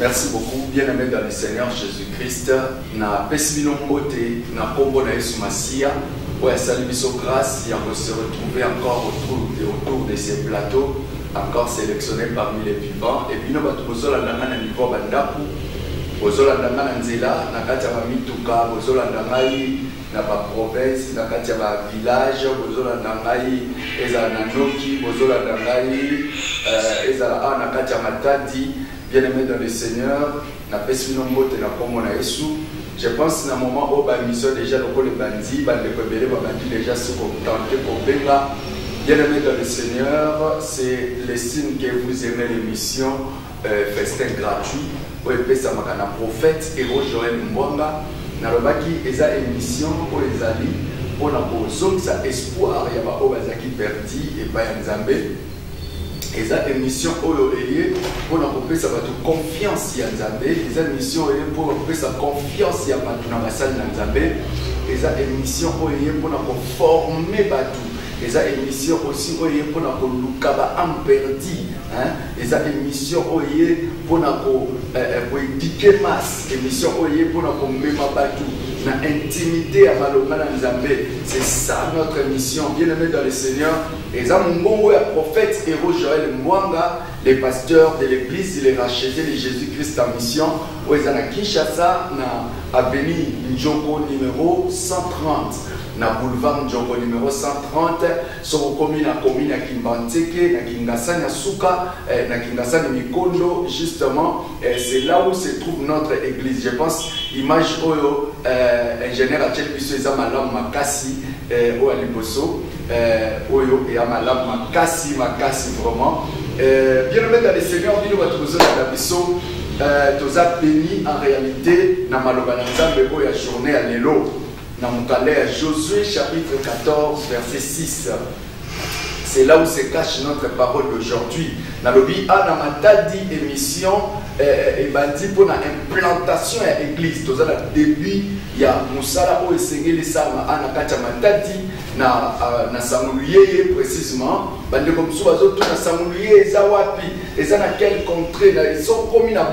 Merci beaucoup, bien-aimés dans le Seigneur Jésus-Christ. Na pesibino mbote, na kombo na Yesu Masia. Ouais, salut biso grâce, et on va se retrouver encore autour de ces plateaux, encore sélectionnés parmi les vivants. Et puis nous allons nous niveau bandaku, bozola ndanga nzela, na kati ya mituka, bozola ndangai na ba province, na kati ya ba village, bozola ndangai ezala na Noki, bozola ndangai ezala na kati ya Matadi. Bien-aimé dans le Seigneur, na pesino mbote na komo na Yesu. Je pense na moment où ba mission déjà le les bandits, ba le rebelle ba bandits déjà se contenté pour benga. Bien-aimé dans le Seigneur, c'est le signe que vous aimez l'émission festin gratuit. Où epé ça makana prophète héros Joël Mbonga na lobaki eza émission où ezali pour na kozongisa espoir ya ba obazaki perdi et ba Nzambe. Et ça émission oyé pour nous ça va confiance ya Nzambe. Et ça émission oyé pour nous sa confiance ya batu na basali na Nzambe. Et ça émission oyé pour nous former batu. Et ça émission aussi oyé pour nous lukaba am perdi. Et ça émission oyé pour nous éduquer masse. Émission oyé pour nous mema batu na intimité à Maloma na Nzambe. C'est ça notre mission. Bien-aimés dans le Seigneur. Et ça mon prophète héros Joël Mwanga, les pasteurs de l'église, il est racheté de Jésus-Christ en mission. Où ils sont à Kinshasa, na avenue Njoko numéro 130. Na boulevard Njoko numéro 130. Sur la commune à Kimbanteke, na Kingasani Asuka, na Kingasani Mikondo, justement. C'est là où se trouve notre église. Je pense, image Oyo, ingénieur Achel Bisso, ils ont malam Makasi, au Aliboso. Oyo et Amalam Makasi vraiment. Bien-aimé dans le Seigneur, nous va trouver dans la biso. Tous a béni en réalité na maloba na Nzambe oyo ya journée à lelo. Na mukale Josué chapitre 14 verset 6. C'est là où se cache notre parole d'aujourd'hui. Na lobi ana matadi émission et bandi pour la implantation à l'église. Tous a le début ya musala oyo sengeli sama ana kacha matadi na samuluye précisément bande comme ça bazo na samuluye eza wapi eza na quel contrée na ils commis na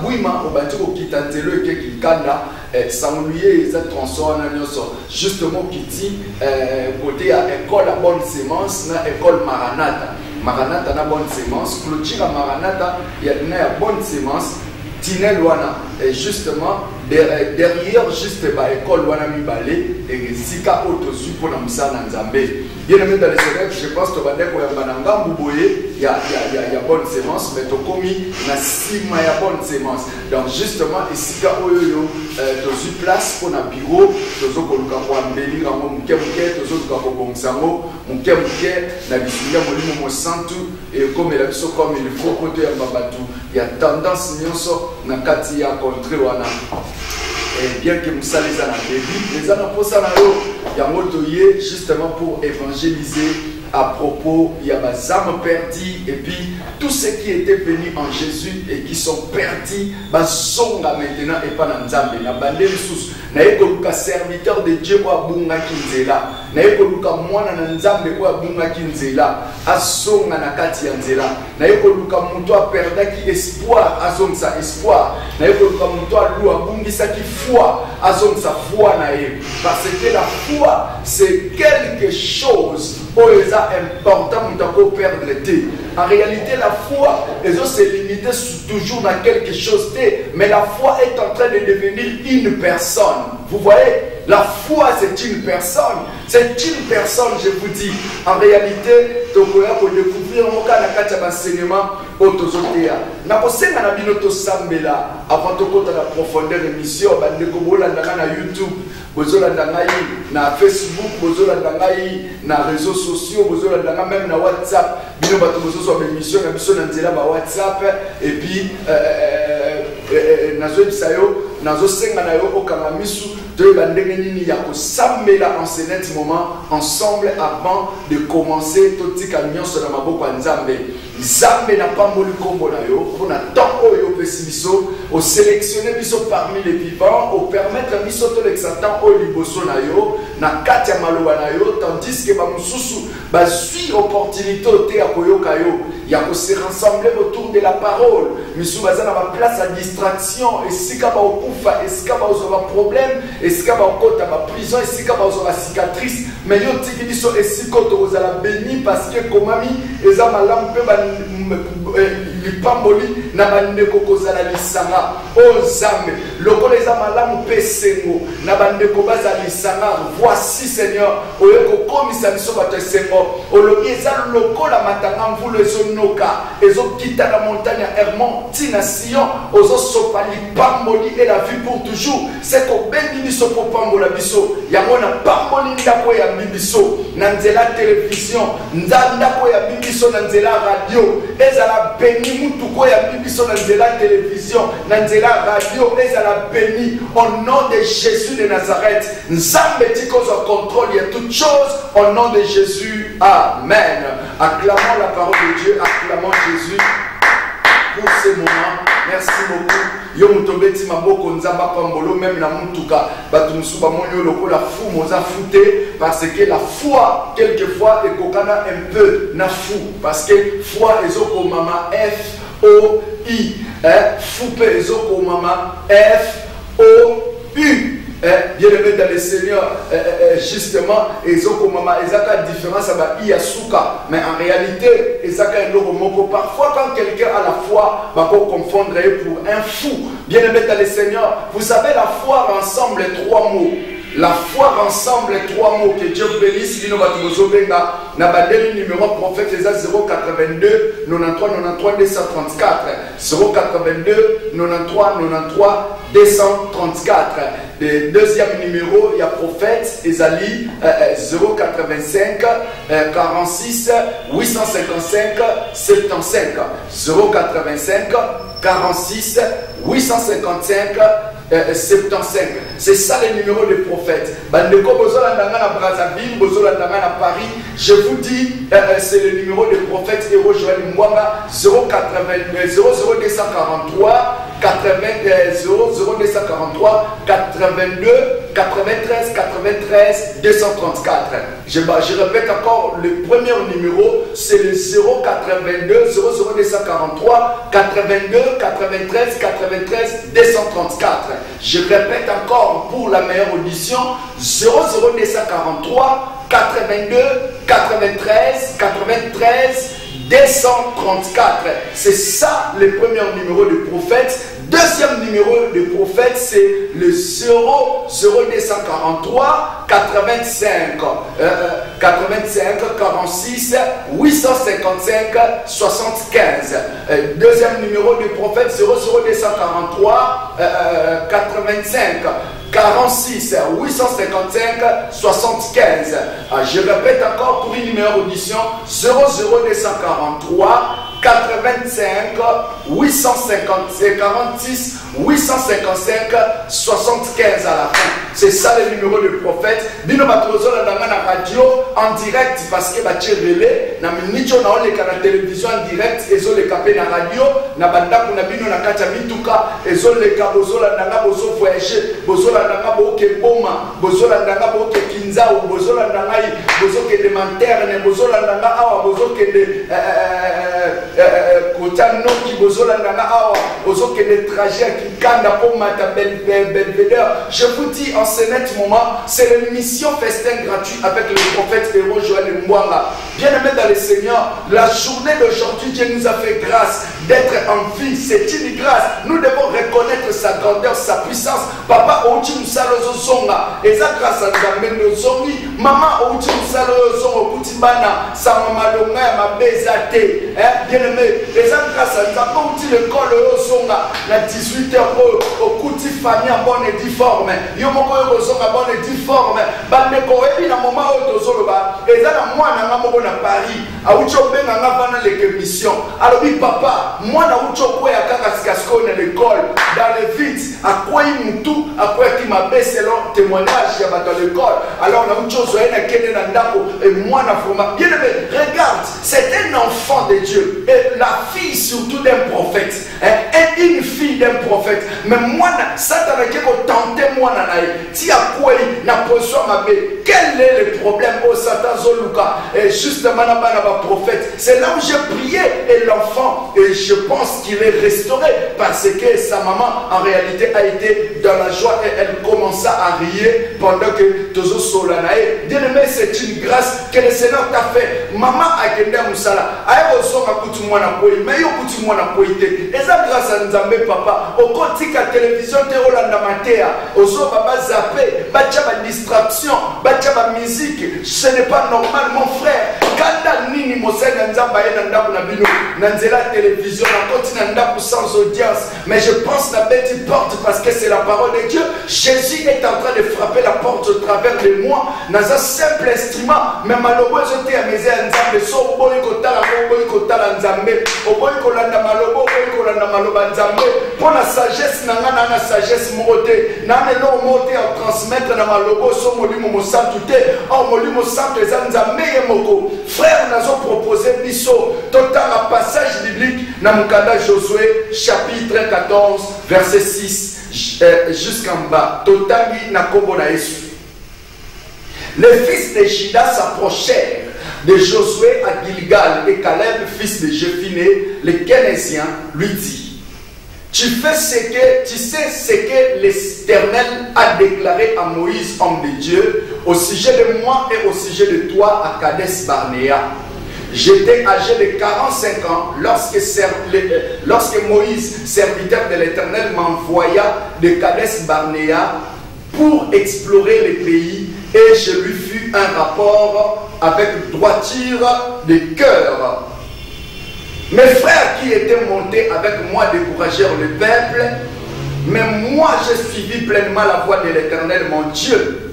Bouima au bandi ko kitanzelo ke kikanda samuluye eza transformé na nyoso justement kiti côté à école à bonne sémence na école Maranatha na bonne sémence clôture Maranatha ya na bonne sémence Tinel wana justement derrière juste ba école wana mibale et sika autosu pour na musana Nzambe. Bien-aimé dans le Seigneur, je pense que bandeko ya bananga mbuboye ya bonne sémence mais to komi na sima ya bonne sémence. Donc justement sika oyo tozu place pour na bureau tozo koluka kwa mbeli rango muke tozo koluka ko bongsango muke na bisuya molimo mo santu et comme la biso comme il faut côté ya babatu ya tendance nyonso na kati ya contre wana. Et bien que Moussa les a début, les a posé justement pour évangéliser à propos, il y a des âmes perdues et puis tous ceux qui étaient venus en Jésus et qui sont perdus, sont maintenant et pas dans Nzambe. Na bandé sous, na ekoluka serviteur de Dieu ou abunga kinzela, na ekoluka mwana na Nzambe ou abunga kinzela, asonga na kati ya nzela, na ekoluka muto a perdaki espoir, azongsa espoir, na ekoluka muto a lou abungisa ki foi, azongsa foi na ye, parce que la foi c'est quelque chose important pour perdre l'été. En réalité, la foi, les autres se limiter toujours dans quelque chose, mais la foi est en train de devenir une personne. Vous voyez, la foi c'est une personne. C'est une personne, je vous dis. En réalité, tu peux découvrir mon cas dans l'enseignement autosotéa. Na kosenga na binoto sambela avant de compter la profondeur émission bande ko bolanda na YouTube, bozolanda ngai na Facebook, bozolanda ngai na réseaux sociaux, bozolanda même na WhatsApp. Bino bato bozoso émission na biso na nzela ba WhatsApp et puis nazo bisayo nazo senga na yo okanga misu de bandenge nini ya ko sambela en ce moment ensemble avant de commencer totika nyonso na maboko ya Nzambe. Nzambe na pamboli kombo na yo pour na temps oyo pesi biso au sélectionner biso parmi les vivants au permettre biso to l'exatan o liboso na yo na kati ya maloba na yo tandis que ba mususu ba suit opportunité te ya koyoka yo ya ko se rassembler autour de la parole misu baza na ba place à distraction esika ba okufa esika ba ozo problème esika ba okota ba prison esika ba ozo cicatrice mais yo tiki biso esika to ozala béni parce que komami eza malamu pe ba lipamboli na bandeko kozala lisanga o Nzambe lokola eza malamu pe sengo na bandeko bazala lisanga voici Seigneur oyo kokomisa biso bato sengo olobi eza lokola matanga mvula ezonoka ezokita na montagne ya Hermon tina Sion ozosopa lipamboli et la vie pour toujours c'est kobengi biso po pambola biso yango na pamboli ndako ya bibiso na nzela télévision ndako ya bibiso na nzela radio ezala béni mutuko ya bibiso na nzela télévision na nzela radio ezala béni au nom de Jésus de Nazareth. Nzambe tikozo contrôle ya toute chose au nom de Jésus. Amen. Acclamons la parole de Dieu, acclamons Jésus pour ce moment. Merci beaucoup. Yo mutobeti maboko nzamba pambolo même na mutuka batu musuba monyo lokola fou moza fouté parce que la foi quelquefois est kokana un peu na fou parce que foi ezoko mama F O I fou pe ezoko mama F O U. Bien aimé dans le Seigneur, justement, ezoko mama ezaka différence avec Iyasuka, mais en réalité, ezaka moko. Parfois, quand quelqu'un a la foi, va confondre pour un fou. Bien aimé dans le Seigneur, vous savez, la foi rassemble trois mots. La foi rassemble trois mots que Dieu bénisse. Lino Batubozobenga, Nabadeli numéro prophète, les 082 93 93 234. 082 93 93 234. Le deuxième numéro, il y a prophète, Ezali 085 46 855 75. 085 46 855 75. C'est ça le numéro des prophètes. Bandeko Bozolandanga na Brazzaville, Bozolandanga na Paris. Je vous dis, c'est le numéro des prophètes Héros Joël Mwanga 00243 00243 82 93 93 234. Je répète encore, le premier numéro c'est le 082 00243 82 93 93 234. Je répète encore pour la meilleure audition 00243 82 93 93 234. C'est ça le premier numéro de prophète. Deuxième numéro de prophète, c'est le 00243 85 46 855 75. Deuxième numéro de prophète 00243 85 46 855 75. Je répète encore pour une meilleure audition 00243 85 855 46 855 75 à la fin. C'est ça le numéro de prophète. Bino batozo la radio en direct parce que batie relais na minicho na ole kana télévision en direct ezo le capé na radio na banda kuna bino na kacha mituka ezo le kabozo la ndanga bozo voyager bozo la ndanga boke boma bozo la ndanga boke kinza ou bozo la ndanga bozo ke de manterne bozo la ndanga awa bozo ke de kotano ki bozo la ndanga awa bozo ke de trajet qui kanda pour mata belvedere. Je vous dis en ce net moment, c'est l'émission festin gratuit avec le prophète Héros Joël Mwanga. Bien-aimés dans le Seigneur, la journée d'aujourd'hui, Dieu nous a fait grâce d'être en vie. C'est une grâce. Nous devons reconnaître sa grandeur, sa puissance. Papa, Outi Moussalo Zonga, et ça grâce à Zamendo Zongi. Maman, Outi Moussalo Zonga, Koutibana, sa maman Longa, ma bezate. Bien-aimés, et ça grâce à Zamendo Outi le col Zonga, la 18h au Koutifania, bonne et difforme. Yomoko Zonga, bonne et difforme. Bandeko, et puis, na moment où Tozoloba, et ça, la moi, na Paris. aucho benga ngavana les missions. Alors oui papa, moi na aucho kwa ya kaka sikasko na l'école, dans les vides, à quoi il moutou, à quoi qui m'a baissé selon témoignage ya dans l'école. Alors na aucho zoé na kene na ndako et moi na forma. Bien aimé, regarde, c'est un enfant de Dieu et la fille surtout d'un prophète, et une fille d'un prophète. Mais moi Satan a tenté moi na ti a quoi na position ma bé. Quel est le problème au Satan Zoluka et justement na prophète. C'est là où j'ai prié et l'enfant et je pense qu'il est restauré parce que sa maman en réalité a été dans la joie et elle commença à rire pendant que Tozo Solanae. Bien aimé, c'est une grâce que le Seigneur t'a fait. Maman a gagné à Moussala. Aïe Ozoka Koutumwana Koué, mais yo Koutumwana Koué. Et ça grâce à Nzambe papa. Au côté la télévision te Rolanda Matea. Ozo Baba zappé, bacha ba distraction, bacha ba musique. Ce n'est pas normal mon frère. Quand nini Mosena Nzamba et Nanda Nabino, Nanzela télévision, on continue Nanda sans audience. Mais je pense la bête porte parce que c'est la parole de Dieu. Jésus est en train de frapper la porte au travers de moi. Dans un simple instrument. Mais malheureusement, je t'ai amusé à Nzambe. So, boy, kotala, Nzambe. O boy, kolanda malobo, boy, kolanda maloba Nzambe. Pour la sagesse, nanga na sagesse moté. Nana no moté à transmettre na malobo, so molimo mo santuté. Oh, molimo santé, Nzambe yemoko. Frère, nous avons proposé Bisso, total un passage biblique dans Mukanda Josué, chapitre 14, verset 6 jusqu'en bas. Total na Kombo na Yesu. Les fils de Juda s'approchèrent de Josué à Gilgal et Caleb, fils de Jephuné, le Kénésien, lui dit: tu sais ce que l'Éternel a déclaré à Moïse, homme de Dieu, au sujet de moi et au sujet de toi à Kadesh Barnéa. J'étais âgé de 45 ans lorsque Moïse, serviteur de l'Éternel, m'envoya de Kadesh Barnéa pour explorer le pays et je lui fus un rapport avec droiture de cœur. Mes frères qui étaient montés avec moi découragèrent le peuple, mais moi j'ai suivi pleinement la voie de l'Éternel mon Dieu.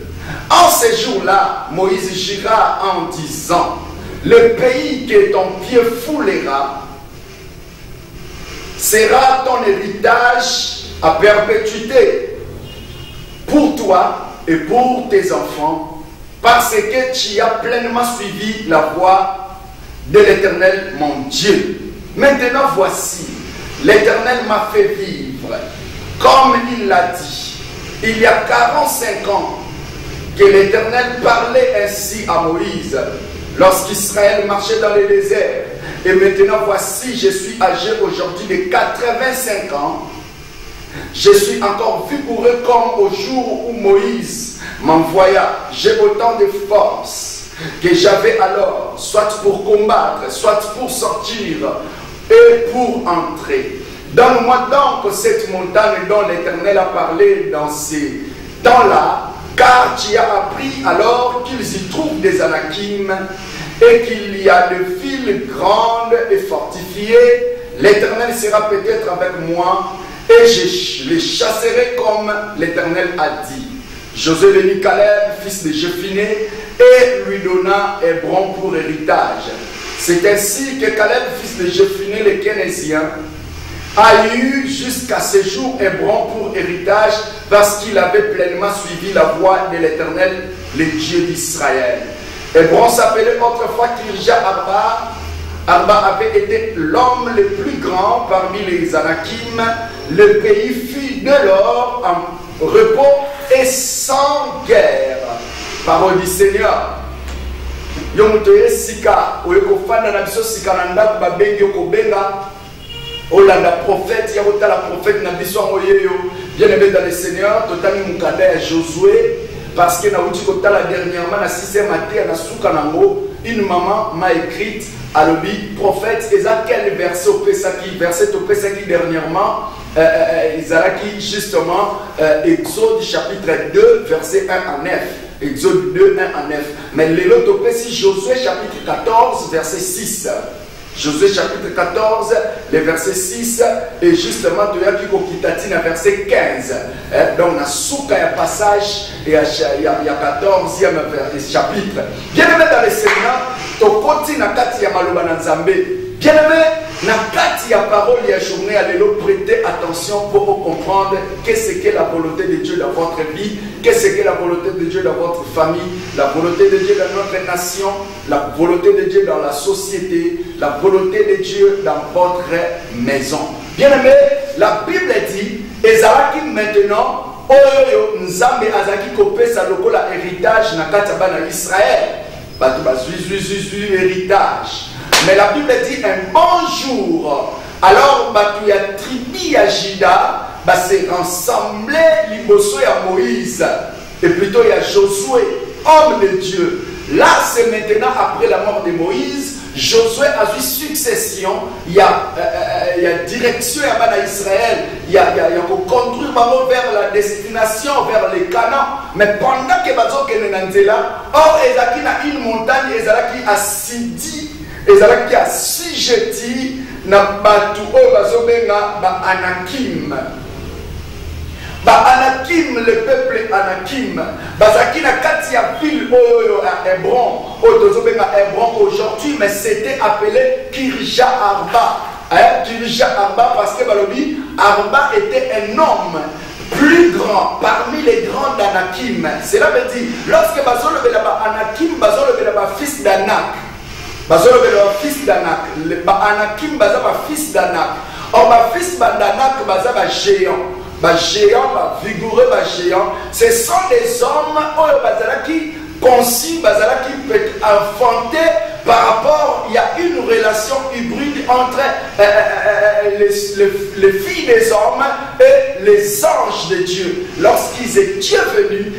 En ce jour-là, Moïse jura en disant: le pays que ton pied foulera sera ton héritage à perpétuité pour toi et pour tes enfants, parce que tu as pleinement suivi la voie de l'Éternel mon Dieu. Maintenant voici, l'Éternel m'a fait vivre, comme il l'a dit. Il y a 45 ans que l'Éternel parlait ainsi à Moïse, lorsqu'Israël marchait dans le désert. Et maintenant voici, je suis âgé aujourd'hui de 85 ans. Je suis encore vigoureux comme au jour où Moïse m'envoya. J'ai autant de force que j'avais alors, soit pour combattre, soit pour sortir et pour entrer. Donne-moi donc cette montagne dont l'Éternel a parlé dans ces temps-là, car tu as appris alors qu'ils y trouvent des Anakim et qu'il y a des villes grandes et fortifiées. L'Éternel sera peut-être avec moi et je les chasserai comme l'Éternel a dit. Josué bénit Caleb, fils de Jephuné, et lui donna Hébron pour héritage. C'est ainsi que Caleb, fils de Jephuné, le Kénésien, a eu jusqu'à ce jour Hébron pour héritage, parce qu'il avait pleinement suivi la voie de l'Éternel, le Dieu d'Israël. Hébron s'appelait autrefois Kirja Arba. Arba avait été l'homme le plus grand parmi les Anakim. Le pays fut de lors en repos et sans guerre. Parole du Seigneur. Yomutoye sika oyekofanda na biso sika na ndako babengi yokobenga olanda prophète yakota la prophète na biso ngoyeyo. Bien aimé dans le Seigneur, totali mukanda ya Josué parce que na uti kotala dernièrement na 6e matin na suka nango une maman m'a écrite alobi prophète eza quel verset au pesaki dernièrement Izaraki justement Exode chapitre 2 verset 1 à 9. Exode 2, 1 à 9. Mais l'autre si Josué chapitre 14 verset 6. Josué chapitre 14, les versets 6 et justement tu as qui kokitati na verset 15. Donc na souka ya passage et il y a 14e chapitre. Bien-aimé dans le Seigneur, tokoti na kati ya maloba na Nzambe. Bien-aimé, na kati ya parole ya journée à l'élo, prêtez attention pour comprendre qu'est-ce qu'est la volonté de Dieu dans votre vie, qu'est-ce qu'est la volonté de Dieu dans votre famille, la volonté de Dieu dans notre nation, la volonté de Dieu dans la société, la volonté de Dieu dans votre maison. Bien-aimé, la Bible dit, ezalaki maintenant, oyo nzambe azaki kopesa lokola héritage na kati ya bana Israël. Bato bazui héritage. Mais la Bible dit un bon jour. Alors, il y a tribu à Juda, s'est rassemblé liboso ya Moïse. Et plutôt il y a Josué, homme de Dieu. Là, c'est maintenant après la mort de Moïse. Josué a eu succession. Il y a direction à Israël. Il y a conduire vers la destination, vers les Canaan. Mais pendant que Bazo Kenenantela, or Ezaki na une montagne, Ezaki a sidi. Ezalaki assujetti na batu oyo bazobenga ba Anakim. Ba Anakim, le peuple Anakim, bazaki na kati ya ville oyo à Hébron, oyo tozobenga Hébron aujourd'hui, mais c'était appelé Kirja Arba. Kirja Arba parce que balobi Arba était un homme plus grand parmi les grands d'Anakim. Cela veut dire lorsque bazolobela ba Anakim, bazolobela ba fils d'Anak. Bazolobela fils d'Anak, Anakim baza ba fils d'Anak. Or ba fils d'Anak baza ba géant, vigoureux ba géant. Ce sont des hommes oyo bazalaki conçus, bazalaki enfantés par rapport, il y a une relation hybride entre les filles des hommes et les anges de Dieu. Lorsqu'ils étaient venus,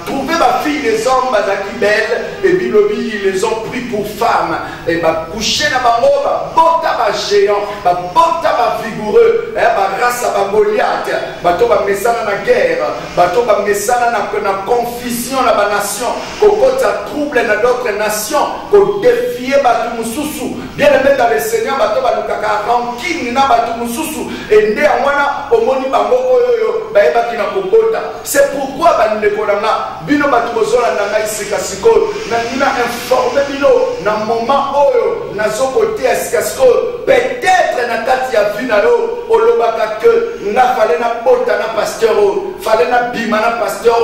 trouver ma fille des hommes, qui belle, et Bilobi, ils les ont pris pour femmes. Et coucher dans ma robe, bota ma géant, bota ma vigoureux, race à Goliath, bato ba mesana na guerre, bato ba mesana na confusion na ba nation, kokota trouble na d'autres nations, ko défier batu mususu. Bien aimé dans le Seigneur, bato ba lukaka ranking na batu mususu, et ndé amwana omoni bango oyo ba eba kina kokota. C'est pourquoi ba ndeko na bino batu bozola na ngai sikasiko na informer bino na moment oyo na sokote ya sikasiko peut-être na kati ya vie na yo olobaka que na fallait na bota na pasteur, fallait na bima na pasteur,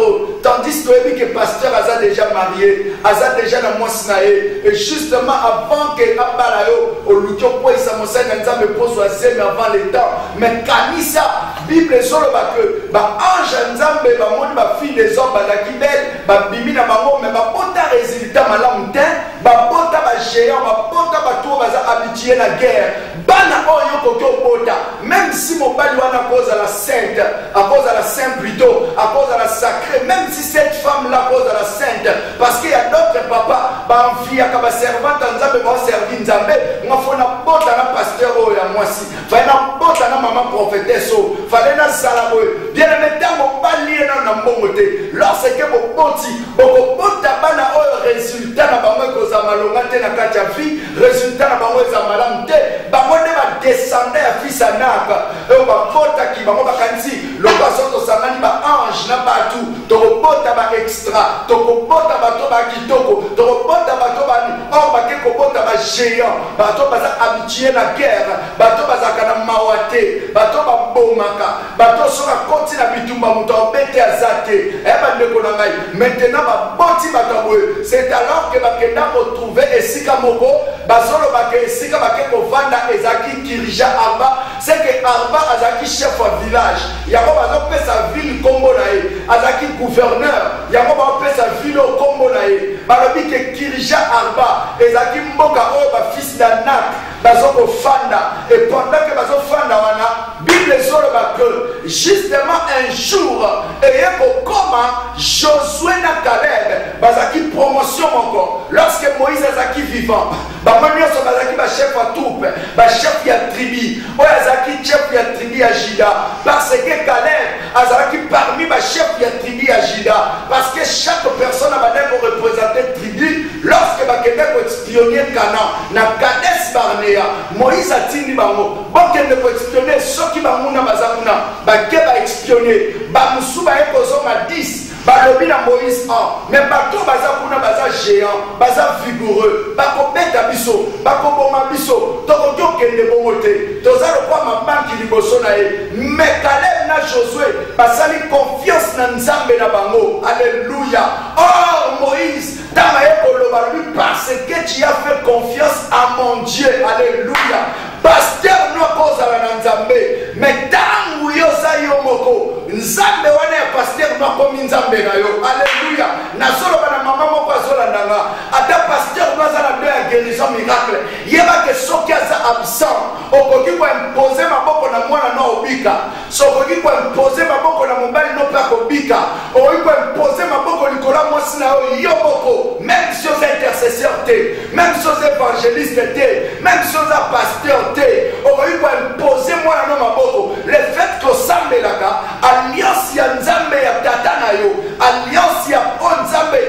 tandis que pasteur a déjà marié, a déjà na moisinae, et justement avant que abala yo olukyo po isa mosanga nzambe poso azeme avant le temps. Mais kanisa Bible solo ba que ba ange nzambe ba moni ba fille des hommes ba kibel ba bimi na bango, mais ba bota résultat malamu te, ba bota ba géant, ba bota ba to baza habitué na guerre. Bana oyo kokyo bota, même si mon bali wana cause à la sainte, à cause à la sainte plutôt, à cause à la sacrée, même si cette femme là cause à la sainte, parce qu'il y a d'autres papas, ba envie à kaba servante nzambe ba servi nzambe, nga fona bota na pasteur oyo ya mwasi, fallait na bota na maman prophétesse, fallait na salabo. Bien aimé tango bali na mbongo te, lorsque bo boti, boko bota bana oyo résultat na bango ko za malonga te na kati ya vie, résultat na bango za malam te, bango de ba descendre ya fils Anak, et on va voter qui va kanzi, le poisson to sangani ba ange na batu, to bota ba extra, to bota ba to ba kitoko, to bota ba to ba ni, or ba ke ko bota ba géant, ba to ba za habitué na guerre, ba to ba za kana mawate, ba to ba bomaka, ba to so ka konti na bitumba muto bete azate, e ba ndeko na ngai, maintenant ba boti ba to boye, c'est alors que ba kenda retrouver esika moko, ba solo ba ke esika ba ke ko vanda ezaki Kirja Arba, c'est que Arba azaki chef de village, yako bazo pesa ville kombo na ye, azaki gouverneur, yako bazo pesa ville kombo na ye, balobi ke Kirja Arba ezaki mboka oyo ba fils d'Anak bazo ko fanda, et pendant que bazo fanda wana Bible solo ba que justement un jour eye kokoma Josué na Caleb bazaki promotion encore lorsque Moïse azaki vivant, ba manioso bazaki ba chef à troupe, ba chef ya tribu, oyo azaki chef ya tribu ya Juda, parce que Caleb azaki parmi ba chef ya tribu ya Juda, parce que chaque personne a pour représenter tribu. Lorsque ba kende ko espionner Canaan na Kades Barnea, Moïse a tindi bango bokende ko espionner soki bamuna bazamuna bake ba espionner bamusuba ekozonga 10 balobi na Moïse mais bato baza kuna baza géant baza vigoureux bakobeta biso bakoboma biso tokoki okende bongo te toza lokwa mabanki liboso na ye mais Caleb na Josué basali confiance na Nzambe na bango. Alléluia. Oh Moïse tama ekoloba lui parce que tu as fait confiance à mon Dieu. Alléluia. Pasteur no kozala na Nzambe mais tangu yo za yo moko Nzambe wana ya pasteur no komi Nzambe na yo. Alléluia. Nazoloba na mama moko azolanda ata pasteur no azala de ya guérison miracle yeba ke soki aza absent okoki ko imposer maboko na mwana no obika sokoki ko imposer maboko na mobali no pa kobika okoki ko imposer maboko likola mwasi na yo moko même si oza intercesseur te même si oza évangéliste te même si oza pasteur te okoki ko imposer mwana no maboko le fait que osambelaka alliance ya Nzambe ya tata na yo alliance ya Nzambe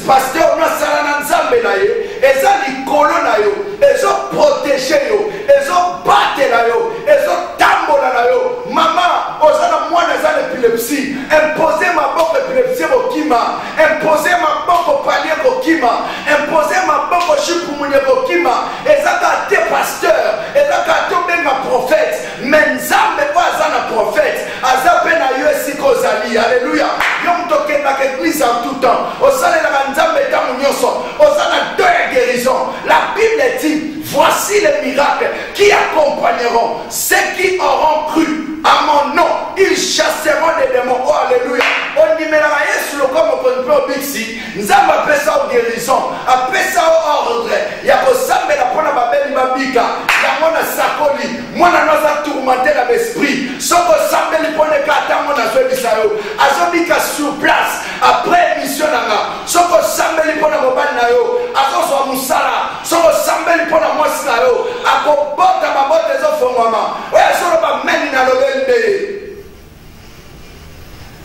pasteur no asala na Nzambe na ye eza likolo na yo ezo protéger yo ezo batela yo ezo tambola na yo mama ozana mwana za l'épilepsie imposer maboko épilepsie bokima imposer maboko palier bokima imposer maboko chipumunye bokima ezaka te pasteur ezaka to benga prophète mais Nzambe ko azana prophète azape na yo esikozali. Alléluia. Yo mtokenda ke église en tout temps osalela Nzambe tamu nyoso osana de guérison. La Bible dit voici les miracles qui accompagneront ceux qui auront cru à mon nom, ils chasseront des démons. Oh alléluia. On dit mais la Yesu le comme on peut bixi Nzambe appelle ça au guérison appelle ça au ordre ya kosambe la pona babeli babika ya mona sakoli mwana noza tourmenter la esprit soko sambe li pone kata mona zwebisa yo azobika sur place après mission nanga soko sambe li pona mobali na yo akoso musala soko sambe li pona mwasi na yo akobota mabota zo fongwama oya solo ba meni na lobende.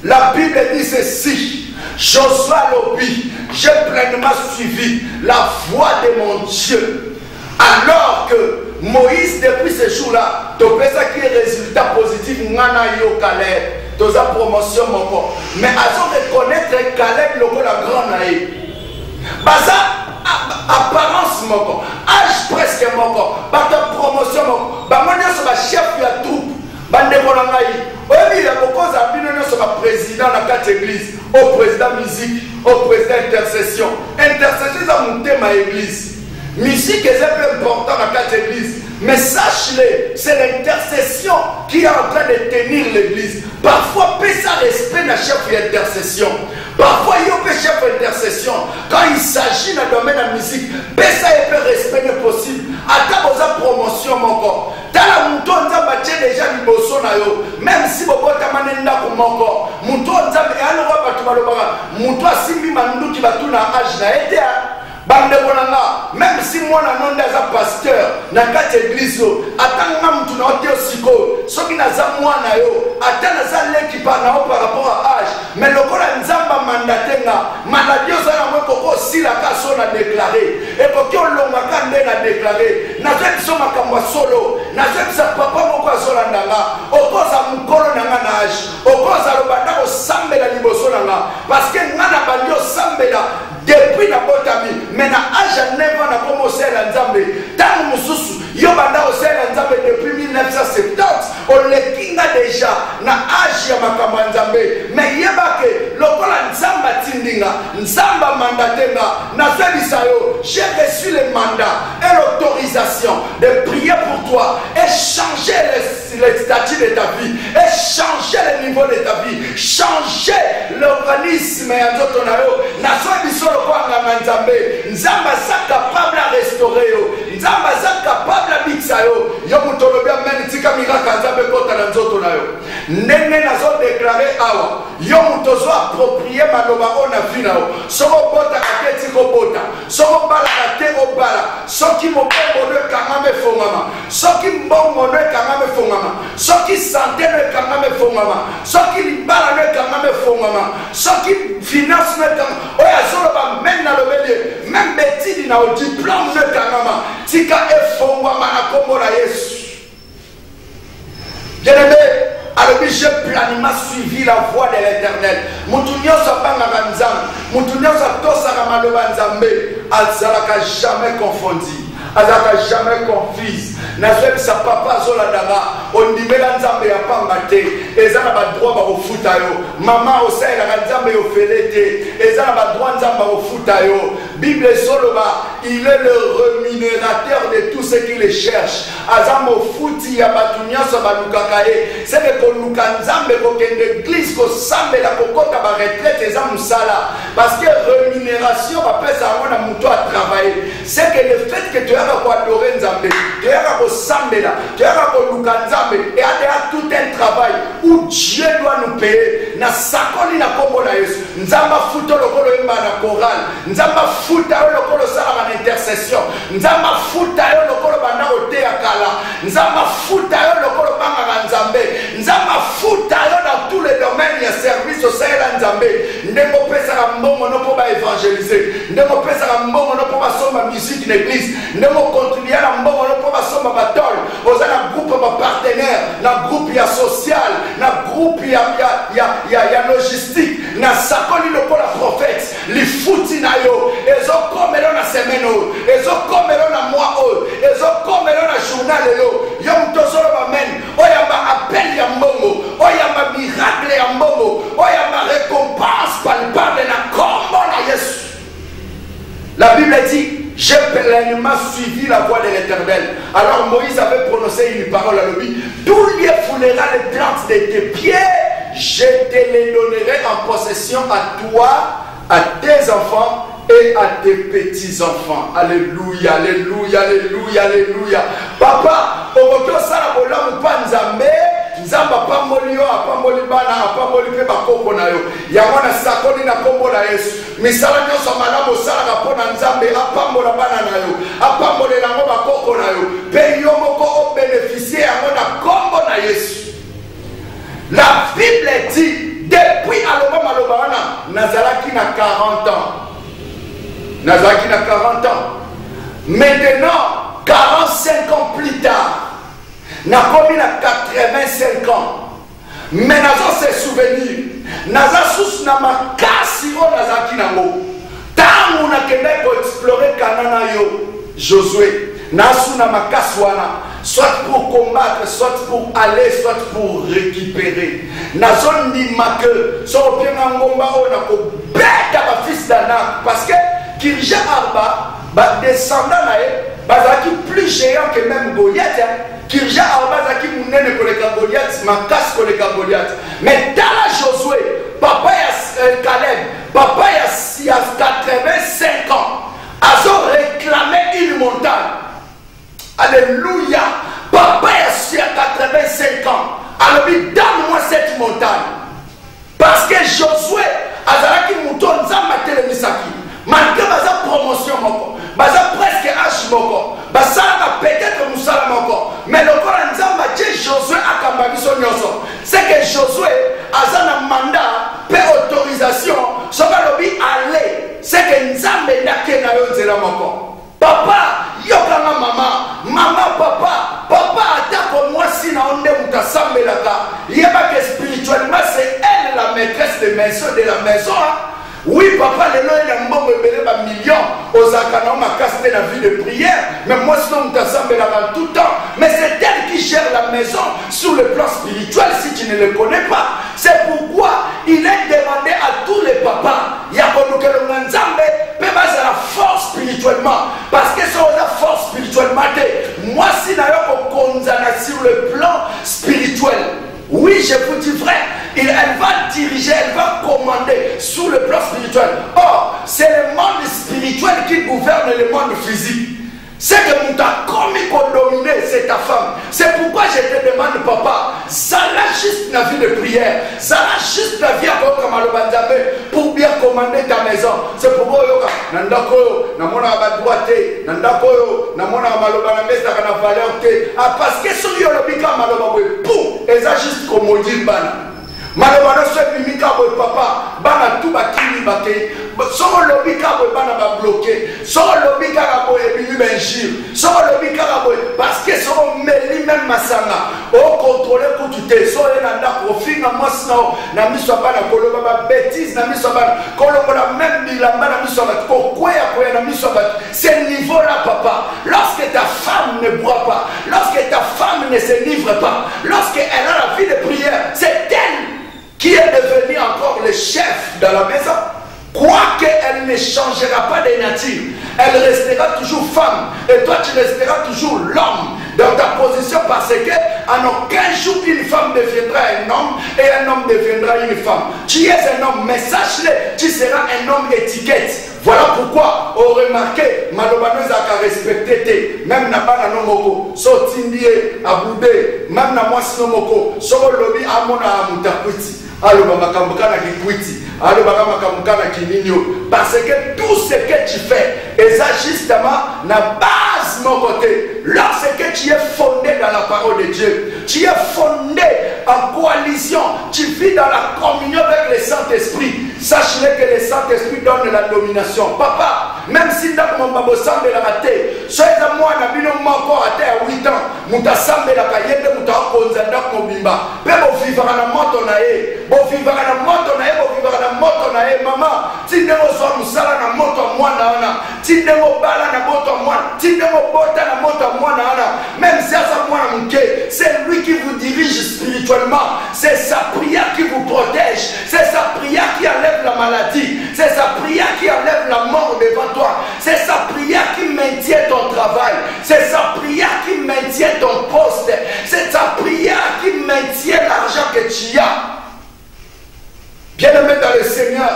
La Bible dit ceci, Josué Lobi, j'ai pleinement suivi la voie de mon Dieu. Alors que Moïse, depuis ce jour-là, tu peux ça qui est résultat positif, Nana yo Caleb, tu as promotion mon. Mais à ce reconnaître Caleb, le la grande naïe. Baza apparence mon, âge presque mon, ta promotion mon, bah moi je suis chef de la troupe. Bande Molangaï, oui, il y a beaucoup de sur le président de la 4 églises, au président musique, au président intercession. Intercession, c'est mon thème à l'église. Musique est un peu important dans la 4 églises. Mais sache-le, c'est l'intercession qui est en train de tenir l'église. Parfois, peut ça respect dans chef d'intercession. Parfois, il y a un chef d'intercession. Quand il s'agit dans le domaine de la musique, peut ça y a respect possible. Attends, vous avez promotion, mon corps. Dans la mouton, vous avez déjà du bosso, même si vous avez un peu mon corps. Mouton, vous avez un peu de mouton, si vous qui va tout dans l'âge, même si moi je suis un pasteur dans cette église, attends que tu n'as aussi ce qui n'a pas moi attends l'équipe par rapport à l'âge, mais le corps nous a mandaté maladie aussi la personne a déclaré et pour qu'on l'a déclaré n'a pas besoin de solo n'a pas besoin de papa mon solandanga au cause à mon colo n'a âge au cause à l'obanda au sambela liboso nanga parce que n'a pas bandio sambela depuis la botami mais na âge never na commencé la Nzambe tant mususu yo banda au la Nzambe depuis 1970 on le kinga déjà na âge ya makamba Nzambe mais yebake lokola Nzamba tindinga Nzamba mandatenga na sebisa yo j'ai reçu le mandat et l'autorisation de prier pour toi et changer le statut de ta vie et changer le niveau de ta vie changer l'organisme ya nzoto na yo na sebisa Nzamba sa capable à restaurer yo Nzamba sa capable à mixer yo mutolobia meni tika miracle Nzambe kota na nzoto na yo ndenge nazo déclarer awa yo mutozo approprier maloba ona vina yo soko bota kaketi ko bota soko bala kate ko bala soki mobombo ne kangame fongama soki mbongo ne kangame fongama soki santé ne kangame fongama soki libala ne kangame fongama soki finance ne kangame oya zolo ba men na lobele même beti na au diplôme de kanama tika efongwa na kombo na Yesu. Bien-aimé, alors j'ai pleinement suivi la voie de l'Éternel. Moutounio sabanga kanzam, moutounio sabtosa kamaloba nzambe, azalaka jamais confondu. Azaka jamais confise. Nazweb sa papa zola daga. On dit nzambe ya pambate. Ezana ba droit ba ofuta yo. Mama osaila nzambe yo felete. Ezana ba droit nzamba ofuta yo. Bible soloba, il est le rémunérateur de tous ceux qui le cherchent. Azamo futi ya batunya so balukakae. C'est que koluka nzambe ko kende église ko sambe la kokota ba retraite ezam sala. Parce que rémunération ba pesa ona muto a travailler. C'est que le fait que tu as adorer Nzambe, tu as Sambela, tu as Nzambe, et à tout un travail où Dieu doit nous payer. Na sakoli na kombo na Yesu. Nzamba futo lokolo imba na chorale. Nzamba futa yo lokolo sala na intercession. Nzamba futa yo lokolo banda ote ya kala. Nzamba futa yo lokolo banga na Nzambe. Nzamba futa yo dans tous les domaines ya service au sein de Nzambe. Ndeko pesa ka mbongo no po ba évangéliser. Ndeko pesa ka mbongo no po ba soma musique en église. Ndeko contribuer na mbongo no po ba soma batol. Oza na groupe ba partenaire, na groupe ya social, na groupe ya logistique, na sakoli lokola prophète, li futi na yo, ezo komelo na semaine o, ezo komelo na mois o, ezo komelo na journal yo, yo mtozolo bamen, oyamba appel ya mbongo, oyamba miracle ya mbongo, oyamba récompense palpable na kombo na Yesu. La Bible dit, j'ai pleinement suivi la voie de l'Éternel. Alors Moïse avait prononcé une parole à lui. D'où lui foulera les plantes de tes pieds, je te les donnerai en possession à toi, à tes enfants et à tes petits-enfants. Alléluia, alléluia, alléluia, alléluia. Papa, au retour ça la bola pas nzambe. Nzamba pamolio apamoli bana apamoli pe bakoko na yo yango na sakoni na kombo na Yesu misala nyonso malamu sala kapona nzambe apamola bana na yo apamole nango bakoko na yo pe yo moko o bénéficier yango na kombo na Yesu. La Bible dit depuis aloba maloba wana nazalaki na 40 ans. Nazalaki na 40 ans. Maintenant 45 ans plus tard na komi na 85 ans. Mais nazo se souvenir. Naza sus na makasi o nazaki nango. Tangu na kende ko explorer Kanana yo Josué. Nasu na makasi wana. Soit pour combattre, soit pour aller, soit pour récupérer. Nazo ndima que so bien ngomba o na ko beta ba fils d'Anak parce que Kirja Arba ba descendant na e bazaki plus géant que même Goliath. Kirja Arba zaki munene koleka Goliath, makas koleka Goliath. Mais dans la Josué, papa ya Caleb, papa ya 85 ans, azo réclamé une montagne. Alléluia. Papa ya 85 ans, alors donne-moi cette montagne. Parce que Josué azalaki mouton nzamba telemisaki. Malgré baza promotion moko, baza presque âge moko, baza peut-être musala moko, mais le corps nzamba tche Josué akamba biso nyonso. C'est que Josué aza na mandat, pe autorisation, soba lobi aller. C'est que nzambe ndake na yo nzela moko. Papa, yokanga mama, papa atako moi si na onde mutasambelaka. Yeba que spirituellement c'est elle la maîtresse de la maison. Oui, papa, les lois d'un bon bébé va million aux accanons ma casse de la vie de prière. Mais moi, sinon, tu as tout le temps. Mais c'est elle qui gère la maison sur le plan spirituel si tu ne le connais pas. C'est pourquoi il est demandé à tous les papas. Il y a que le Nzambe peut baser la force spirituellement. Parce que c'est la force spirituellement. Moi, si d'ailleurs, on sur le plan spirituel. Oui, je vous dis vrai, elle va diriger, elle va commander sous le plan spirituel. Or, c'est le monde spirituel qui gouverne le monde physique. C'est que mon ta commis pour dominer, c'est ta femme. C'est pourquoi je te demande, papa, ça l'a juste la vie de prière, ça l'a juste la vie à votre malobanzabe pour bien commander ta maison. C'est pourquoi Nandako, Namona Badouate, Nandako, Namona Malobanamesta kana valeur te. Ah, parce que sur Yolobika Malobabwe, poum, et ça juste comme on dit, Malobano se mimika boy papa, bana tout bakini bake. Soko lobika boy bana ba bloqué. Soko lobika boy ebibi benjir. Soko lobika boy parce que soko meli même masanga. O contrôler pour tout te. So enanda profinga mosna na miso bana koloba ba bêtise na miso bana. Koloba la même bilamba na miso bana. Kokwea koya na miso bana. C'est niveau là papa. Lorsque ta femme ne boit pas, lorsque ta femme ne se livre pas, lorsqu'elle a la vie de prière, c'est elle qui est devenue encore le chef dans la maison. Quoique elle ne changera pas de nature, elle restera toujours femme et toi tu resteras toujours l'homme dans ta position, parce que en aucun jour une femme deviendra un homme et un homme deviendra une femme. Tu es un homme, mais sache-le, tu seras un homme étiquette. Voilà pourquoi on remarque malobanoza a respecté même na bana nomoko sotindie abude même na mwasi nomoko soko lobi amona mutakwiti alo makambuka na kikwiti alo makambuka na kininyo, parce que tout ce que tu fais est justement na base mon côté. Lorsque tu es fondé dans la parole de Dieu, tu es fondé en coalition, tu vis dans la communion avec le Saint-Esprit. Sache-le que le Saint-Esprit donne la domination. Papa, même si dans mon babo semble la maté, soyez à moi, n'a bino encore à terre 8 ans, mouta semble la kayende, mouta okonza dak mobimba. Pe bo vivra na moto na e, bo vivra na moto na e, bo vivra na moto na e, maman. Tinde mo so musala na moto mwana ona, tinde mo bala na moto mwana, tinde mo bota na moto mwana ona. Même si ça mwana mke, c'est lui qui vous dirige spirituellement, c'est sa prière qui vous protège, c'est sa prière qui enlève la maladie, c'est sa prière qui enlève la mort devant toi, c'est sa prière qui maintient ton travail, c'est sa prière qui maintient ton poste, c'est sa prière qui maintient l'argent que tu as. Bien-aimé dans le Seigneur,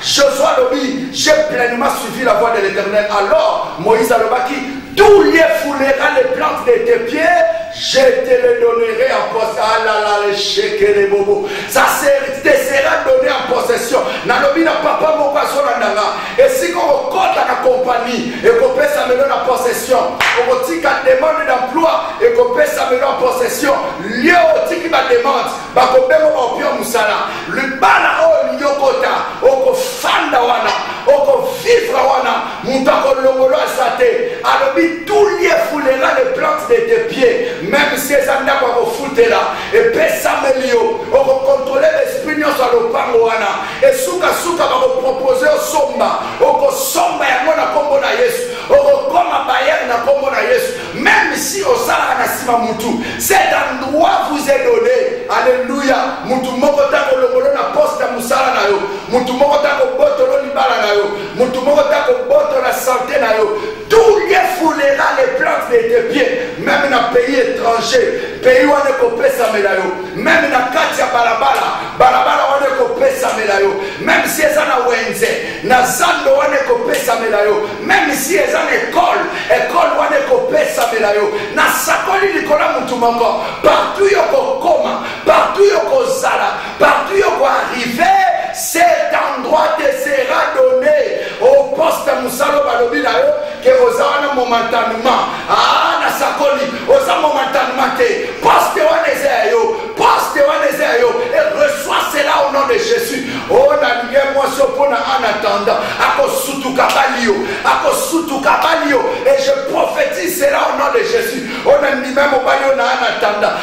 Josué Lobi, j'ai pleinement suivi la voie de l'Éternel. Alors Moïse a dit, tous les foulera les plantes de tes pieds, je te les donnerai en possession. Ah là là, les chèques et les bobos. Ça te sera donné en possession. Nalobi na papa mon poisson nanga. Et si on compte la compagnie et qu'on peut s'amener en possession, on dit qu'à demande d'emploi et qu'on peut s'amener en possession, lieu au qui va demande, bah qu'on peut au pion musala. Le bana au nyokota, au fanda wana, au vivre wana, moutako longolo asate. Alobi tout lieu foulera les plantes de tes pieds. Même si les anda kwa foutre là et pesa melio on va contrôler l'esprit nous sur le pangoana et souka va proposer au somba au somba ya mona kombo na Yesu au koma bayer na kombo na Yesu, même si au sala na sima mutu cet endroit vous est donné. Alléluia. Mutu moko ta ko longolo na poste musala na yo, mutu moko ta ko botolo libala na yo, mutu moko ta ko botolo la santé na yo. Tout lieu foulera les plantes de tes pieds, même dans pays étranger, pays où on est coupé sa médaille, même dans Katia Balabala, on est coupé sa médaille, même si c'est en Wenze, dans Zando on est coupé sa médaille, même si c'est en école on est coupé sa médaille, dans Sakoli Nicolas Moutoumako, partout yoko koma, partout yoko zala, partout yoko arrivé, cet endroit te sera donné au poste Moussalo Balobi là que vous avez momentanément. Ah, na Sakoli, vous avez momentanément poste et reçois cela au nom de Jésus. Oh, na lié moi ce pour en attendant. Et je prophétise cela au nom de Jésus. On a mis même au baillon en attendant.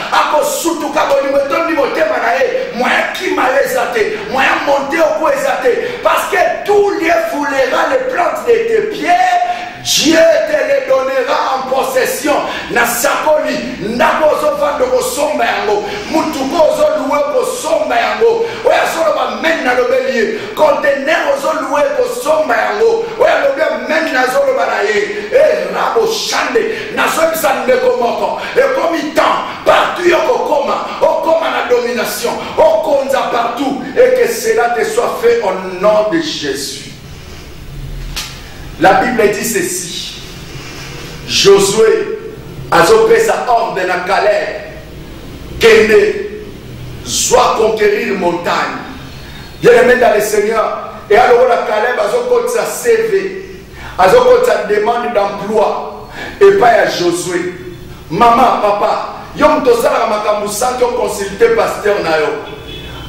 Moi qui m'a exalté, moi monté au coup exalté, parce que tout lieu foulera les plantes de tes pieds. Dieu te les donnera en possession. Na sakoli, nabozo vando ko somba yango, mutuko ozo loué ko somba yango. Oya solo ba men na lobelier, conteneur ozo loué ko somba yango. Oya lobia men na zolo banaye. Rabo chande, na so bisande komoko. Et comme temps, partout yoko koma, okoma na domination, okonza partout, et que cela te soit fait au nom de Jésus. La Bible dit ceci. Josué a fait sa ordre dans Calais qu'il soit conquérir une montagne. Bien aimé dans le Seigneur. Et alors la Calais a fait sa CV, a fait sa demande d'emploi. Et pas à Josué. Maman, papa, Yom tosala makambo sans consulter pasteur na yo.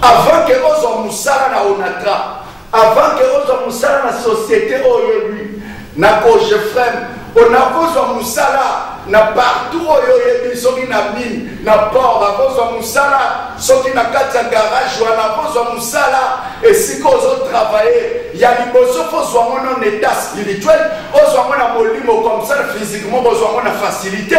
Avant que ozo musala na onatra, avant que ozo musala na société oyebi, na koje frère, on a besoin musala na partout oyebi soki na mine, na port, a besoin musala soki na kati garage, on a besoin musala et si ozo travailler, il y a liboso faut soit en état spirituel, ozo na molimo comme ça physiquement besoin na facilité.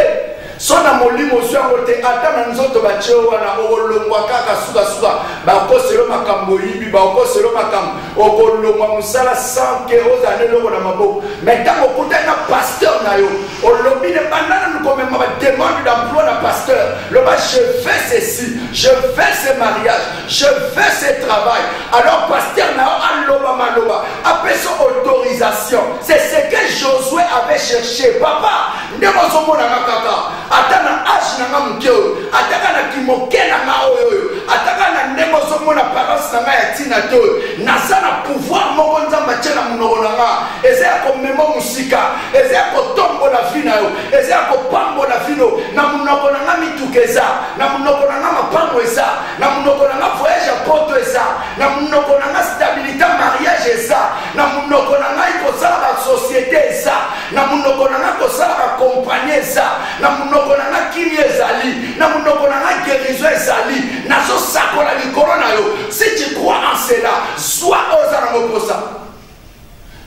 Sona molimo swa ngote ata na nzoto bachewa na olongwa kaka suka bakoselo makambo yibi bakoselo makambo okolongwa musala sans que ozane loko na maboko mais tant okuta na pasteur na yo olobi ne banana nous comme ma demande d'emploi na pasteur le ba je fais ceci je fais ce mariage je fais ce travail alors pasteur na aloba maloba après son autorisation c'est ce que Josué avait cherché papa ndemo zomona kaka atana âge na mukeo ataka na kimoke na oyo ataka na ndemo zomona parents na ya tina to nasana pouvoir moko nzamba tshela munoko na nga eza ko memo musika eza ko tombo la fina yo eza ko pambo la fino na munoko na nga mitukeza na munoko na nga mapango eza na munoko na nga voyage poto eza na munoko na nga stabilité mariage eza na munoko na nga ikosala ba société eza na munoko na nga kosala ba compagnie eza na munoko na nga kini ezali na munoko na nga guérison ezali na so sakola likolo na yo si tu crois en cela sois ozala mokosa.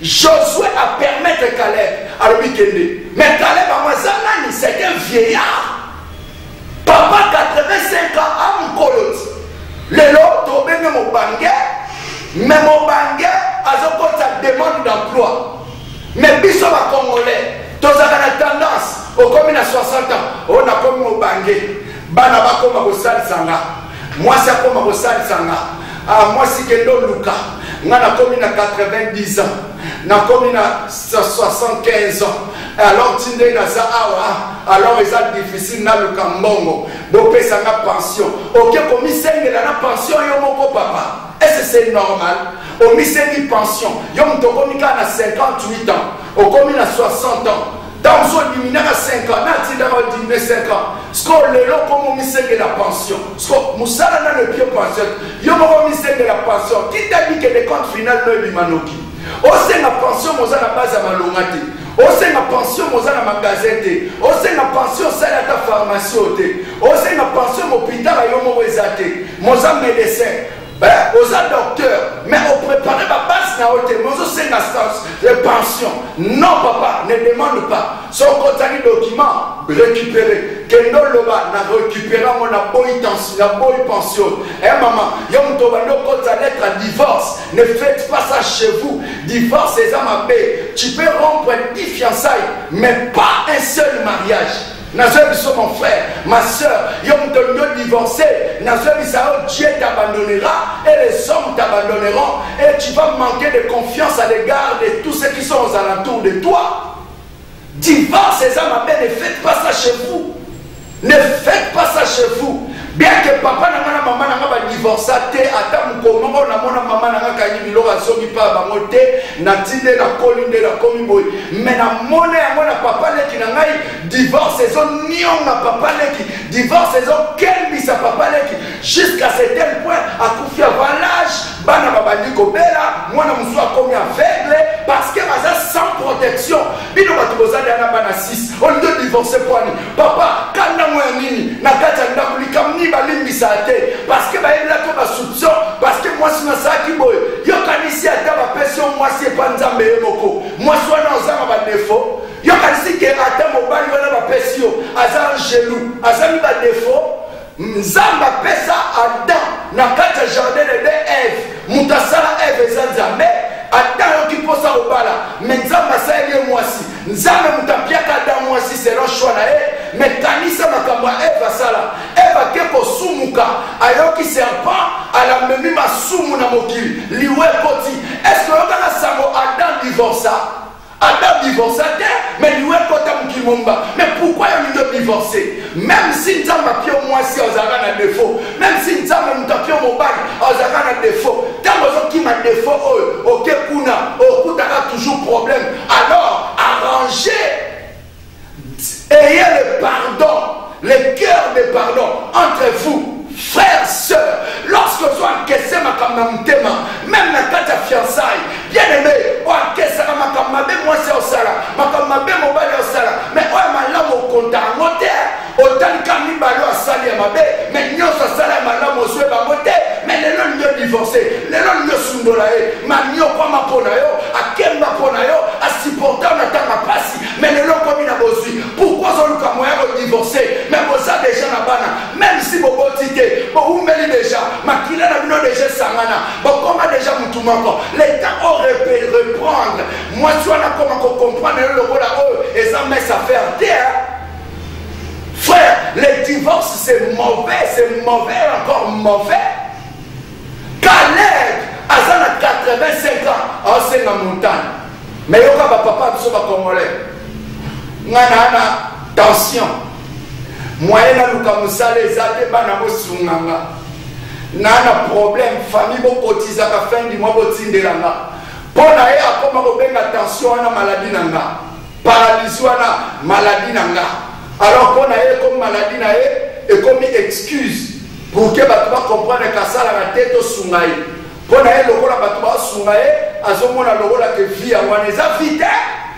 Josué a permis de Caleb à l'obikende mais Caleb a mwazana ni c'est un vieillard papa 85 ans à mkoloti lelo tobenge mobange mais mobange azokota demande d'emploi mais biso ba congolais tozaka na tendance au comme na 60 ans on a comme mobange bana bakoma kosalisa moi ça koma kosalisa moi si kendo luka ngana komi na 90 ans na komi na 75 ans alors tinde na za awa alors c'est difficile na luka mbongo bopesa nga pension ok komi sengela na pension yo moko papa est-ce que c'est normal o misengi pension yo mtokomi na 58 ans o komi na 60 ans dans son diminué à 5 ans na tinde na diminué 5 ans sko lelo komo misengi la pension sko musala na le pied pension yo moko misengi la pension qui t'a dit que le compte final no bimanoki o senga pension moza na base ya malonga te o senga pension moza na magasin te o senga pension sala ta pharmacie te o senga pension hôpital yo moko eza te moza médecin aux docteurs, mais on prépare ma base na hôtel, mais on sait la pension. Non, papa, ne demande pas. Son contenu document, récupérer. Kendo loba, na récupérer mon pension. Eh maman, yom tobando kota lettre à divorce. Ne faites pas ça chez vous. Divorce, c'est à ma paix. Tu peux rompre 10 fiançailles, mais pas un seul mariage. Nazwebiso mon frère, ma soeur, yom tondo divorcé, Nazwebiso Dieu t'abandonnera et les hommes t'abandonneront et tu vas manquer de confiance à l'égard de tous ceux qui sont aux alentours de toi. Divorce, ces hommes, ne faites pas ça chez vous. Ne faites pas ça chez vous. Bien que papa na maman na divorcé, ata mukomo na mona maman na kanyi biloko asoki pa bango te na tinde na kolinde na komi boy mais na mona yango na papa leki na ngai divorce ezo nionga papa leki divorce ezo kelbisa papa leki jusqu'à ce tel point akufia valage bana babandi kobela mwana musu akomi aveugle parce que baza sans protection bino batu bozali na bana 6 on doit divorcer poani papa kanda mwa nini na kata ndakulika balimbisa te parce que bayebela to ba soupçon parce que moi si na saki boy yo kanisi ata ba pression moi si pas nzambe yemoko moi so na ozama ba défaut yo kanisi ke ata mobali wana ba pression azan jaloux azami ba défaut nzamba pesa Adam na kata jardin de Ève mutasala Ève zanzambe Adam yo ki posa obala mais nzamba sa ele moi si nzambe mutapiaka Adam moi si c'est le choix na mais kanisa makambo Eva sala Eva keko sumuka ayoki serpent ala memi masumu na mokili liwe koti est-ce que yokana sango Adam divorça Adam divorça mais liwe kota mokili momba mais pourquoi yo divorcer même si nzamba pio moi si ozaka na défaut même si nzamba mutapio mobali ozaka na défaut tango zoki ma défaut oke kuna okutaka toujours problème alors arranger ayez le pardon le cœur de pardon entre vous, frères, sœurs. Lorsque vous encaissez ma kamamtema, même la carte à fiançailles, bien aimé, on encaisse ma kamabé, moi c'est au sala, ma kamabé, mon balai au sala, mais on a mal au compte à monter, autant qu'un balo à sali à ma bé, mais nous ça sala ma lame au souhait à monter, mais les noms de divorcé, les noms de sundolae, ma nio pas ma ponayo, à quel ma ponayo, à supporter on attend ma passe, mais les noms comme il a besoin. Pourquoi on a moyen de divorcer, mais vous avez déjà la banane, même si vous avez vous m'avez déjà, ma kila n'a pas déjà sangana, bon comment déjà vous tout manquant, l'État aurait pu reprendre, moi je suis là comment comprendre le rôle à eux, et ça met ça faire terre. Frère, le divorce c'est mauvais, encore mauvais. Caleb, à 85 ans, en c'est la montagne, mais il y a papa qui sont congolais, il y a tension. Moyen na luka musale ezate bana bosunganga nana problème famille bokotiza ka fin du mois botindelanga pona ye akoma kobenga tension na maladie nanga paralysie na maladie nanga alors pona ye comme maladie na ye et comme excuse pour que bato ba comprendre ka sala na tête sungai pona ye lokola bato ba sungai azomona lokola ke vie wana eza vite.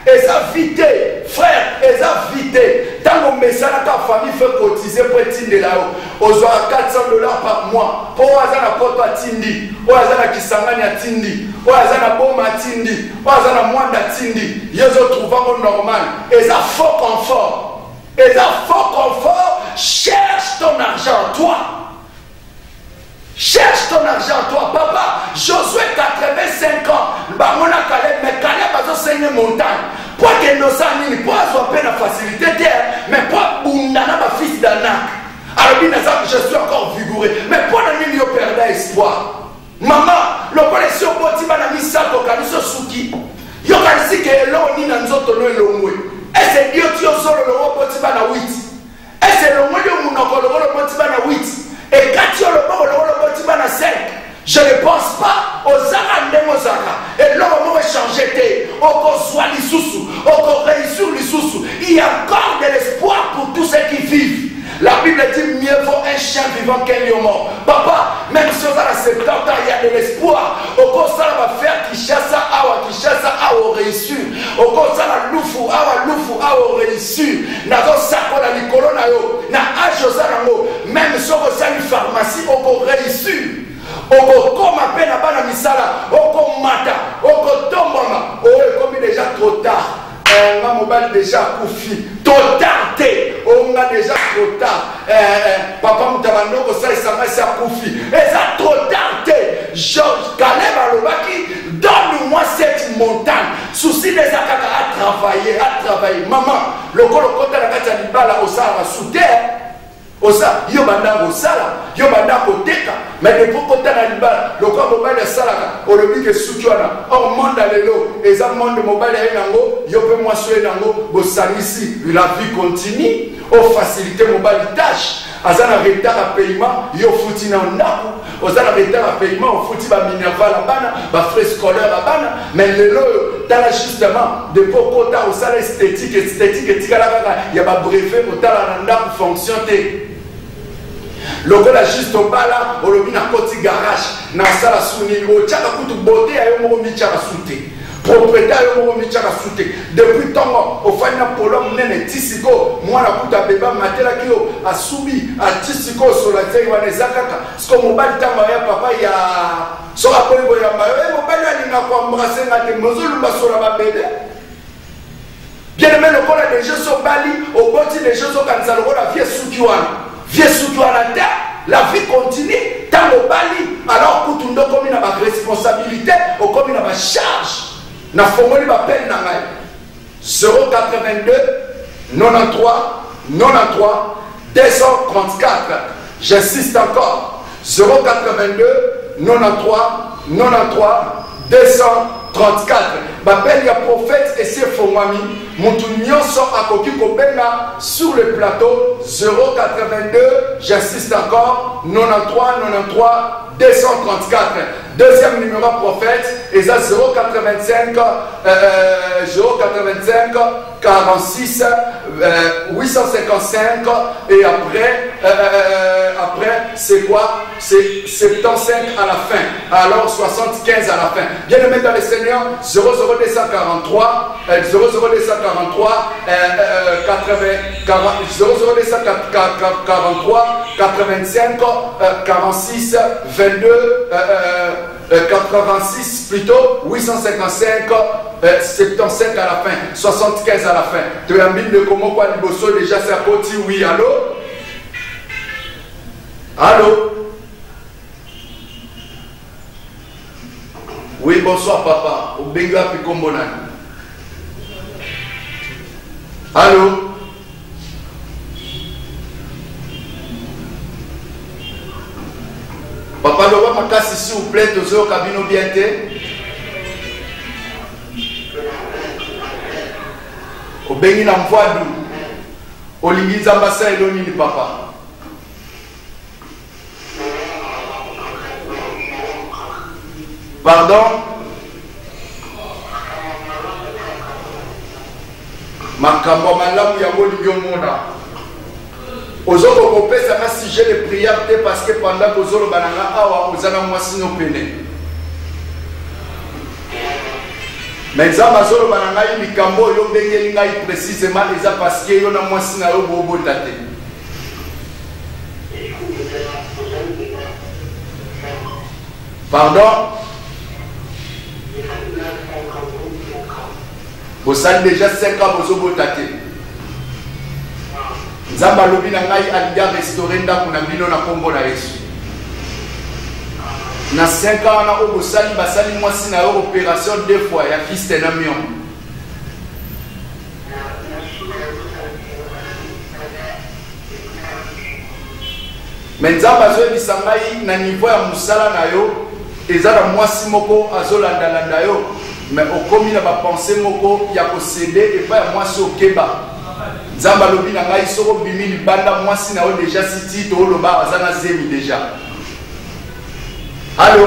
Et ça vite, frère, et ça vite. Tant qu'on met ça dans ta famille, fait cotiser pour être de là-haut. On aura $400 par mois. Pour avoir la porte à Tindi, pour avoir la Kisangani à Tindi, pour avoir la bombe à Tindi, pour avoir la moindre à Tindi. Ils ont trouvé un normal. Et ça fort confort. Et ça fort confort. Cherche ton argent, toi. Cherche ton argent, toi, papa. Josué 85 ans. Bamona Caleb, mais Caleb a besoin de montagne. Pour que nos amis, pour avoir peine à facilité, mais pour Bundana, ma fils d'Anak. Alors, je suis encore vigoureux. Mais pour la nuit, il perd espoir. Maman, le policier au boti, il mis ça pour qu'il soit souki. Il y a aussi que l'on est dans notre nom et l'on est. Et c'est Dieu qui a solo le boti, il a 8. Et c'est le monde où on a le boti, il a 8. Et quand tu as le boti, il a 5. Je ne pense pas aux Zara Mozaka. Et l'homme va changer. On réussir les sous. Il y a encore de l'espoir pour tous ceux qui vivent. La Bible dit mieux vaut un chien vivant qu'un lion mort. Papa, même si on a 70 ans, il y a de l'espoir. Au conseil va faire qui chasse à réussir. Au conseil à Loufou, à réussir. N'a pas ça pour la Nicolona, n'a âge aux animaux. Même si on a une pharmacie, on réussir. Comme à peine à bana misala, comme mata, comme tombama, comme déjà trop tard. On a mobile déjà koufi, trop tard, on a déjà trop tard. Papa Moutabando, ça s'est koufi, et ça trop tard. Georges Caleb Alobaki, donne-moi cette montagne. Souci des akaka à travailler. Maman, le colocote de la Katanibala au Sahara sous terre. Osa, yo banda sala, yo banda teka, mais depuis côté na libala, le corps mobile salaka, o le bike sukiwana, on monde lelo, et ça monde mobile yango, yo pe moi soué nango, bo salisi, la vie continue, o facilité mobile tâche, azana retard à paiement, yo fouti na ndako, ozana retard à paiement, o fouti ba minerva la bana, ba frais scolaire la bana, mais lelo tala justement de pokota au sala esthétique etikala kaka, ya ba brevet au tala na ndako fonctionner. Le gars là juste au bas là, on le met dans le petit garage, dans la salle à soutenir, au tchaka kutu beauté, à yon momi tchaka souté. Propriétaire, à yon momi tchaka souté. Depuis tant au final pour l'homme nene tisiko, moi la kuta beba matela kio a subi a tisiko sur la terre wana zakaka. Ce que mon bal tamba ya papa ya so rapport ko ya ma, mon bal ya ninga ko embrasser ngate mozulu basora ba bébé. Bien aimé le corps des gens sont bali, au boti des gens sont kanza le corps la vie soukiwana. Viens surtout à la terre, la vie continue. Tant au bali, alors que tout le monde a ma responsabilité, ou comme il a ma charge. Na formule ma peine na ngai. 082 93 234. J'insiste encore. 082 93 234. 34. Bapel ya prophète et c'est Fomami. Moutou nyonso akoki kobenga sur le plateau 082. J'insiste encore. 93 234. Deuxième numéro prophète, et ça 085 46 855 et après c'est quoi? C'est 75 à la fin, alors 75 à la fin. Bien aimé dans le Seigneur, 00243 00243 85 46 22 86 plutôt 855 75 à la fin, 75 à la fin. Tu as mis de comment quoi Liboso déjà c'est à côté. Oui, allô? Allô? Oui, bonsoir papa. Au Benga Pikombona. Allô? Papa, le roi m'a cassé s'il vous plaît, tous au cabine bien été. Au Bengi Namvoadou. Au Lingiza Massa et l'Onini papa. Pardon? Makambo malamu ya bolingo mona. Ozoko kopesa ka sujet de prière parce que pendant que ozolo bananga awa ozana mwasi no pene. Mais ça mazolo bananga yi mikambo yo ndenge ngai précisément eza parce que yo na mwasi na yo bobo tate. Pardon? Vous avez déjà 5 ans vous avez tate. Nzamba lobi na ngai alia restaurer ndako na bino na kombo na Yesu. Na 5 ans na obosali basali mwasi na opération 2 fois ya kiste na mion. Mais nzamba zo ebisa ngai na niveau ya musala na yo ezala mwasi moko azolanda landa yo. Mais au commis na ba pensée moko ya ko céder et pas moi so keba. Nzamba lobi na ngai soko bimi libanda mwasi na o déjà siti to loba azana zemi déjà. Allô?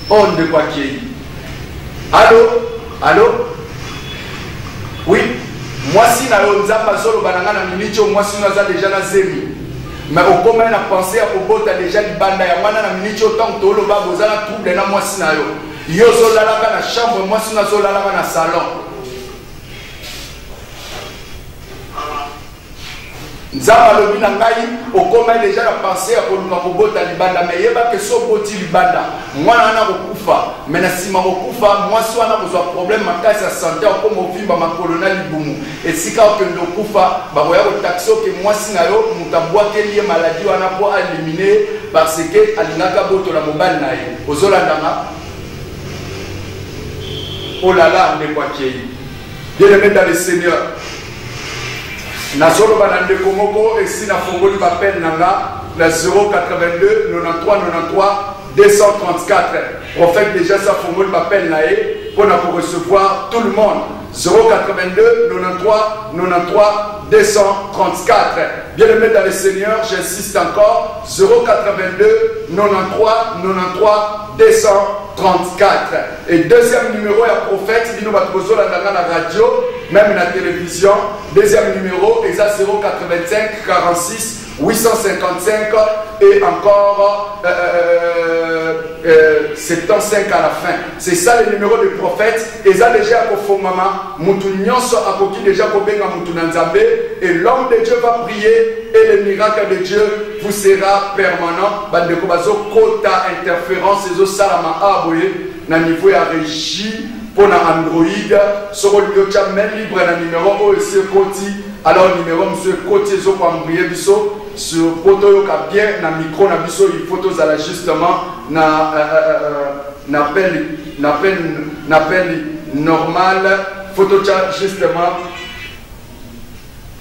On de quoi qui? Allô? Allô? Oui, mwasi na yo nzamba zolo bananga na minicho mwasi na za déjà na zemi. Mais au commun na pensée à kobota déjà libanda ya mwana na minicho tant to loba bozana trouble na mwasi na yo. Yo zolalaka na chambre, moi sina zolalaka na salon. Nzamba lobi na ngai okoma déjà na pensée à koluka kobota libanda mais yeba ke so boti libanda mwana na kokufa mais na sima kokufa moi so na kozwa problème makasi ya santé okoma ovimba makolo na libumu esika okende okufa bakoya kotaxo ke moi sina yo mutabwake lié maladie wana po éliminer parce que alingaka boto la mobile na ye ozolandanga. Oh là là, on est quoi qui est? Bien aimé dans le Seigneur. Nazolo banande komoko et si na fongoli bapel nanga la 082 93 234. Prophète déjà sa fongoli bapel nae pour recevoir tout le monde. 082 93 234. Bien aimé dans le Seigneur, j'insiste encore. 082 93 234. Et deuxième numéro, il y a prophète, il y a la radio, même la télévision. Deuxième numéro, il y a 085 46 855 et encore 75 à la fin. C'est ça le numéro de prophète. Et ça déjà pour Fomama, Moutou Nyonso a coquille déjà pour Benga Moutou Nanzambe. Et l'homme de Dieu va prier et le miracle de Dieu vous sera permanent. Bande Kobazo, Kota, interférence, et zo Salama Aboye, na niveau à régie pour na Android. Sur le même libre na numéro OEC Koti. Alors numéro monsieur Koti zo pour embrouiller biso. Sur photo yoka bien na micro na biso il photos à l'ajustement na n'appel normal photo justement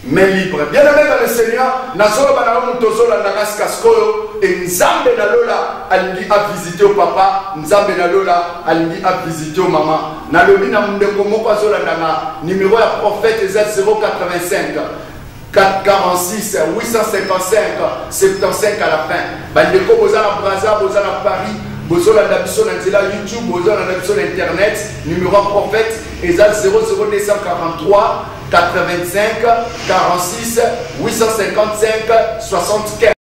mais libre. Bien aimé dans le Seigneur, Nazolo Banao Mutozola Nagas Kaskoyo, et Nzambe Nalola Alingi a visité au papa, Nzambe Nalola Alingi a visité au maman. Nalobi na Mundeko Mokazola Nanga, numéro ya prophète Ezal 085. 446 855 75 à la fin. Bandeko Bozana Braza, Bozana Paris, Bozola Nabison Antela YouTube, Bozola Nabison Internet, numéro prophète Ezal 00243 85 46 855 75.